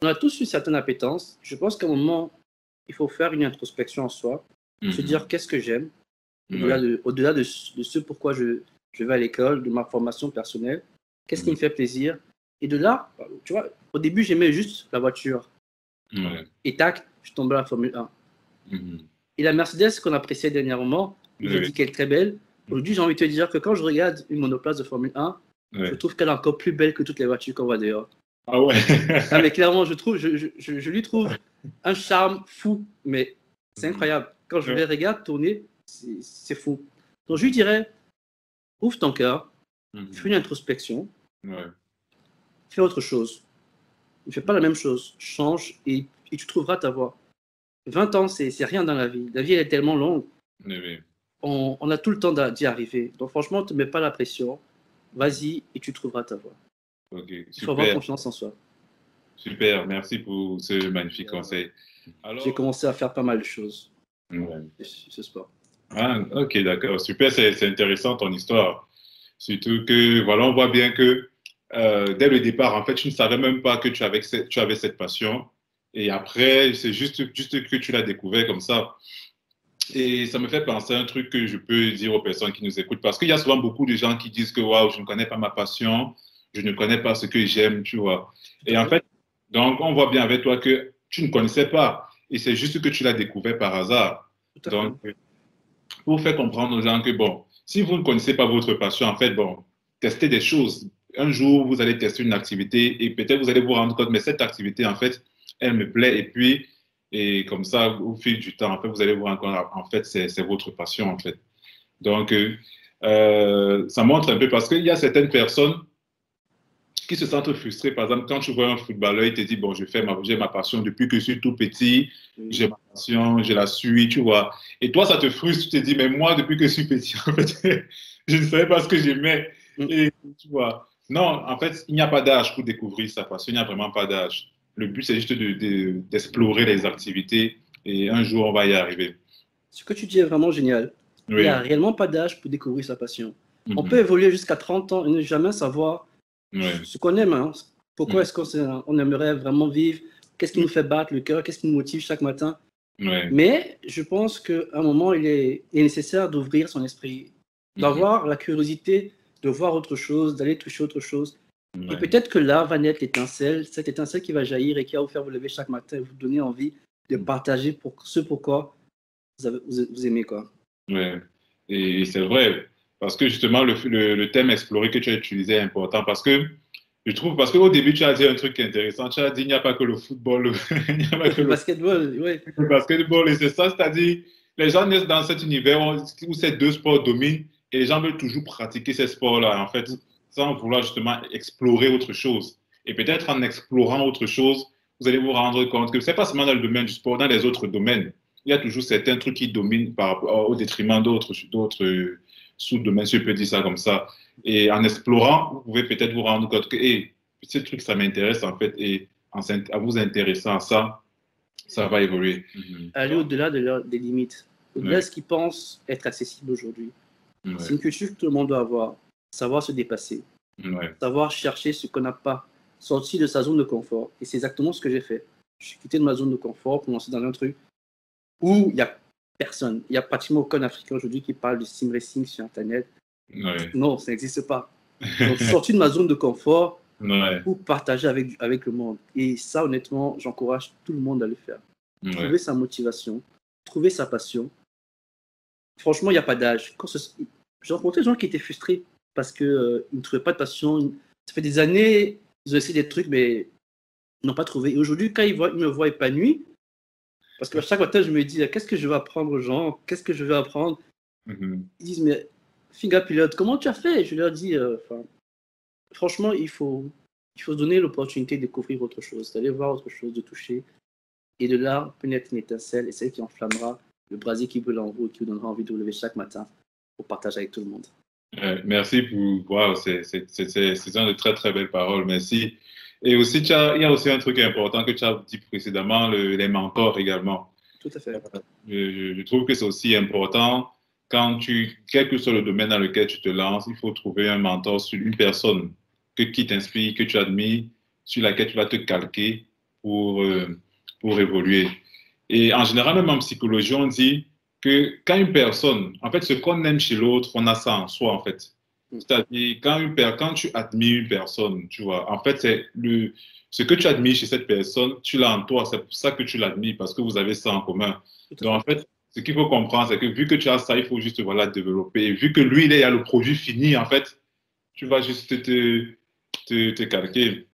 on a tous une certaine appétence. Je pense qu'à un moment, il faut faire une introspection en soi, se dire qu'est-ce que j'aime, au-delà de ce pourquoi je vais à l'école, de ma formation personnelle, qu'est-ce qui me fait plaisir. Et de là, tu vois, au début, j'aimais juste la voiture. Et tac, je tombais à la Formule 1. Et la Mercedes qu'on appréciait dernièrement, j'ai dit qu'elle est très belle. Aujourd'hui, j'ai envie de te dire que quand je regarde une monoplace de Formule 1, je trouve qu'elle est encore plus belle que toutes les voitures qu'on voit dehors. Ah ouais. Ah, mais clairement, je lui trouve un charme fou, mais c'est incroyable. Quand je les regarde tourner, c'est fou. Donc je lui dirais, ouvre ton cœur, fais une introspection, fais autre chose. Ne fais pas la même chose, change et tu trouveras ta voie. 20 ans, c'est rien dans la vie. La vie, elle est tellement longue. On a tout le temps d'y arriver. Donc franchement, ne te mets pas la pression. Vas-y et tu trouveras ta voie. Okay, il faut avoir confiance en soi. Super, merci pour ce magnifique conseil. J'ai commencé à faire pas mal de choses. Ce sport. Ah, ok, d'accord. Super, c'est intéressant ton histoire. Surtout que, voilà, on voit bien que dès le départ, en fait, tu ne savais même pas que tu avais cette passion. Et après, c'est juste que tu l'as découvert comme ça. Et ça me fait penser à un truc que je peux dire aux personnes qui nous écoutent. Parce qu'il y a souvent beaucoup de gens qui disent que, waouh, je ne connais pas ma passion, je ne connais pas ce que j'aime, tu vois. Et en fait, donc, on voit bien avec toi que tu ne connaissais pas. Et c'est juste que tu l'as découvert par hasard. Donc, pour faire comprendre aux gens que, bon, si vous ne connaissez pas votre passion, en fait, bon, testez des choses. Un jour, vous allez tester une activité et peut-être vous allez vous rendre compte, mais cette activité, en fait, elle me plaît. Et puis, et comme ça, au fil du temps, en fait, vous allez vous rendre compte, en fait, c'est votre passion, en fait. Donc, ça montre un peu parce qu'il y a certaines personnes qui se sentent frustrées. Par exemple, quand tu vois un footballeur, il te dit, bon, j'ai ma passion depuis que je suis tout petit, j'ai ma passion, je la suis, tu vois. Et toi, ça te frustre, tu te dis, mais moi, depuis que je suis petit, en fait, je ne savais pas ce que j'aimais. Et tu vois, non, en fait, il n'y a pas d'âge pour découvrir sa passion, il n'y a vraiment pas d'âge. Le but, c'est juste d'explorer les activités et un jour, on va y arriver. Ce que tu dis est vraiment génial. Il n'y a réellement pas d'âge pour découvrir sa passion. On peut évoluer jusqu'à 30 ans et ne jamais savoir ce qu'on aime. Hein. Pourquoi est-ce qu'on aimerait vraiment vivre? Qu'est-ce qui nous fait battre le cœur? Qu'est-ce qui nous motive chaque matin? Mais je pense qu'à un moment, il est nécessaire d'ouvrir son esprit, d'avoir la curiosité de voir autre chose, d'aller toucher autre chose. Et peut-être que là va naître l'étincelle, cette étincelle qui va jaillir et qui va vous faire vous lever chaque matin et vous donner envie de partager pourquoi vous aimez, quoi. Ouais, et c'est vrai, parce que justement, le thème explorer que tu as utilisé est important, parce que je trouve, parce qu'au début, tu as dit un truc intéressant, tu as dit, il n'y a pas que le football, il n'y a pas que le basketball, oui. Le basketball, et c'est ça, c'est-à-dire, les gens naissent dans cet univers où ces deux sports dominent, et les gens veulent toujours pratiquer ces sports-là, en fait, sans vouloir justement explorer autre chose. Et peut-être en explorant autre chose, vous allez vous rendre compte que c'est pas seulement dans le domaine du sport, dans les autres domaines il y a toujours certains trucs qui dominent au détriment d'autres sous-domaines, si je peux dire ça comme ça. Et en explorant, vous pouvez peut-être vous rendre compte que hey, ce truc, ça m'intéresse en fait. Et en vous intéressant à ça, ça va évoluer. Aller au-delà des limites, au-delà de ce qu'ils pensent être accessible aujourd'hui. C'est une culture que tout le monde doit avoir. Savoir se dépasser. Savoir chercher ce qu'on n'a pas. Sortir de sa zone de confort. Et c'est exactement ce que j'ai fait. Je suis quitté de ma zone de confort pour lancer dans un truc où il n'y a personne. Il n'y a pratiquement aucun Africain aujourd'hui qui parle de sim racing sur Internet. Non, ça n'existe pas. Donc, sortir de ma zone de confort pour partager avec le monde. Et ça, honnêtement, j'encourage tout le monde à le faire. Trouver sa motivation, trouver sa passion. Franchement, il n'y a pas d'âge. J'ai rencontré des gens qui étaient frustrés parce qu'ils ne trouvaient pas de passion. Ça fait des années, ils ont essayé des trucs, mais ils n'ont pas trouvé. Et aujourd'hui, quand ils me voient épanoui, parce que chaque matin, je me dis, qu'est-ce que je vais apprendre aux gens? Qu'est-ce que je vais apprendre? Ils disent, mais finger pilote, comment tu as fait? Je leur dis, franchement, il faut se donner l'opportunité de découvrir autre chose, d'aller voir autre chose, de toucher. Et de là, peut naître une étincelle, et celle qui enflammera le brasier qui brûle en vous et qui vous donnera envie de vous lever chaque matin pour partager avec tout le monde. Merci pour. Wow, c'est une de très, très belles paroles. Merci. Et aussi, il y a aussi un truc important que tu as dit précédemment, les mentors également. Tout à fait. Je trouve que c'est aussi important quel que soit le domaine dans lequel tu te lances, il faut trouver un mentor sur une personne qui t'inspire, que tu admires, sur laquelle tu vas te calquer pour évoluer. Et en général, même en psychologie, on dit que quand une personne, en fait, ce qu'on aime chez l'autre, on a ça en soi, en fait. C'est-à-dire, quand tu admires une personne, tu vois, en fait, ce que tu admires chez cette personne, tu l'as en toi, c'est pour ça que tu l'admires, parce que vous avez ça en commun. Donc, en fait, ce qu'il faut comprendre, c'est que vu que tu as ça, il faut juste, voilà, développer. Et vu que lui, il a le produit fini, en fait, tu vas juste te calquer.